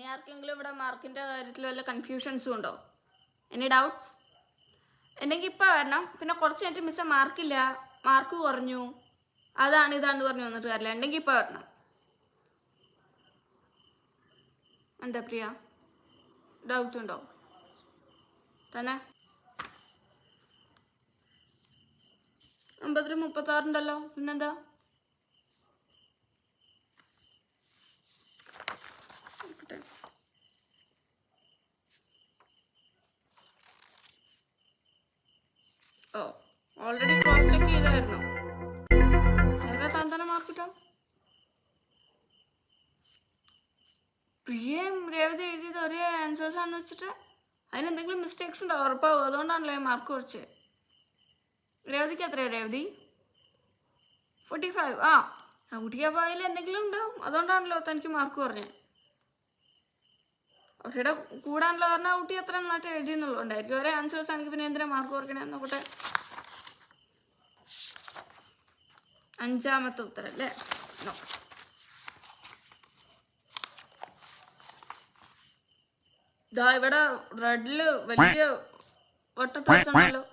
ഇനി ആർക്കെങ്കിലും ഇവിടെ മാർക്കിൻ്റെ കാര്യത്തിൽ വല്ല കൺഫ്യൂഷൻസും ഉണ്ടോ? എനി ഡൗട്ട്സ് ഉണ്ടെങ്കിൽ ഇപ്പം വരണം. പിന്നെ കുറച്ച് കഴിഞ്ഞിട്ട് മിസ്സേ മാർക്കില്ല, മാർക്ക് കുറഞ്ഞു, അതാണ് ഇതാണെന്ന് പറഞ്ഞു വന്നിട്ട് കാര്യമില്ല. ഉണ്ടെങ്കിൽ ഇപ്പം വരണം. എന്താ പ്രിയ, ഡൗട്ട് ഉണ്ടോ തന്നെ? 9-36 ഉണ്ടല്ലോ, പിന്നെന്താ? ഓ, ഓൾറെഡി ക്രോസ് ചെക്ക് ചെയ്തായിരുന്നു. എവിടെ താൻ തന്നെ മാർക്ക് കിട്ടാം? പ്രിയയും രേവതി എഴുതിയത് ഒരേ ആൻസേഴ്സ് ആണെന്ന് വെച്ചിട്ട് അതിനെന്തെങ്കിലും മിസ്റ്റേക്സ് ഉണ്ടോ? ഉറപ്പാവും. അതുകൊണ്ടാണല്ലോ മാർക്ക് കുറച്ച്. രേവതിക്ക് എത്രയാ? രേവതി 45. ആ കുട്ടിക്ക് അപ്പോൾ അതിൽ എന്തെങ്കിലും ഉണ്ടാവും. അതുകൊണ്ടാണല്ലോ തനിക്ക് മാർക്ക് കുറഞ്ഞത്. കുട്ടിയുടെ കൂടാണല്ലോ പറഞ്ഞാൽ കുട്ടി എത്ര നന്നായിട്ട് എഴുതിയെന്നുള്ളതുകൊണ്ടായിരിക്കും. ഒരേ ആൻസേഴ്സ് ആണെങ്കിൽ പിന്നെ എന്തിനാ മാർക്ക് കുറയ്ക്കണേ? നോക്കട്ടെ. 5ാമത്തെ ഉത്തരം അല്ലേ? നോക്കട്ടെ. ഇതാ ഇവിടെ റെഡില് വലിയ വട്ടത്ത് വെച്ചോണ്ടല്ലോ.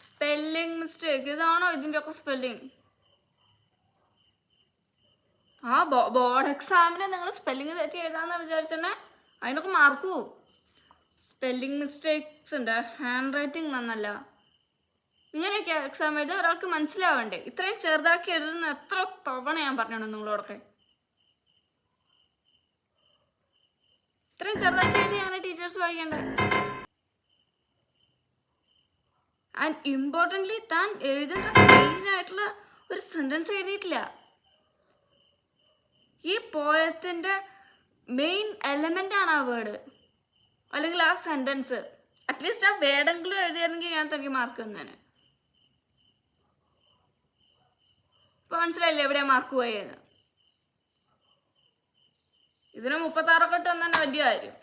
Spelling mistake. ഇതാണോ ഇതിൻ്റെ ഒക്കെ സ്പെല്ലിംഗ്? ആ ബോർഡ് എക്സാമിന് നിങ്ങൾ സ്പെല്ലിംഗ് തെറ്റി എഴുതാന്ന് വിചാരിച്ചെന്നെ അതിനൊക്കെ മാർക്ക് പോവും. സ്പെല്ലിംഗ് മിസ്റ്റേക്സ് ഉണ്ട്, ഹാൻഡ് റൈറ്റിംഗ് നന്നല്ല, ഇങ്ങനെയൊക്കെ എക്സാം എഴുതാൻ ഒരാൾക്ക് മനസ്സിലാവണ്ടേ? ഇത്രയും ചെറുതാക്കി എഴുതുന്ന എത്ര തവണ ഞാൻ പറഞ്ഞോ നിങ്ങളോടൊക്കെ? ഇത്രയും ചെറുതാക്കി എഴുതിയാണ് ടീച്ചേഴ്സ് വായിക്കേണ്ടത്. ആൻഡ് ഇമ്പോർട്ടൻ്റ്ലി താൻ എഴുതേണ്ട മെയിൻ ആയിട്ടുള്ള ഒരു സെന്റൻസ് എഴുതിയിട്ടില്ല. ഈ പോയത്തിന്റെ മെയിൻ എലമെന്റ് ആണ് ആ വേർഡ് അല്ലെങ്കിൽ ആ സെന്റൻസ്. അറ്റ്ലീസ്റ്റ് ആ വേർഡെങ്കിലും എഴുതിയായിരുന്നെങ്കിൽ ഞാൻ തനിക്ക് മാർക്ക് തന്നേനെ. ഇപ്പൊ മനസ്സിലായില്ലേ എവിടെയാ മാർക്ക് പോയെന്ന്? ഇതിന് 36 ഒക്കെ ഇട്ട് തന്നെ വലിയ കാര്യം.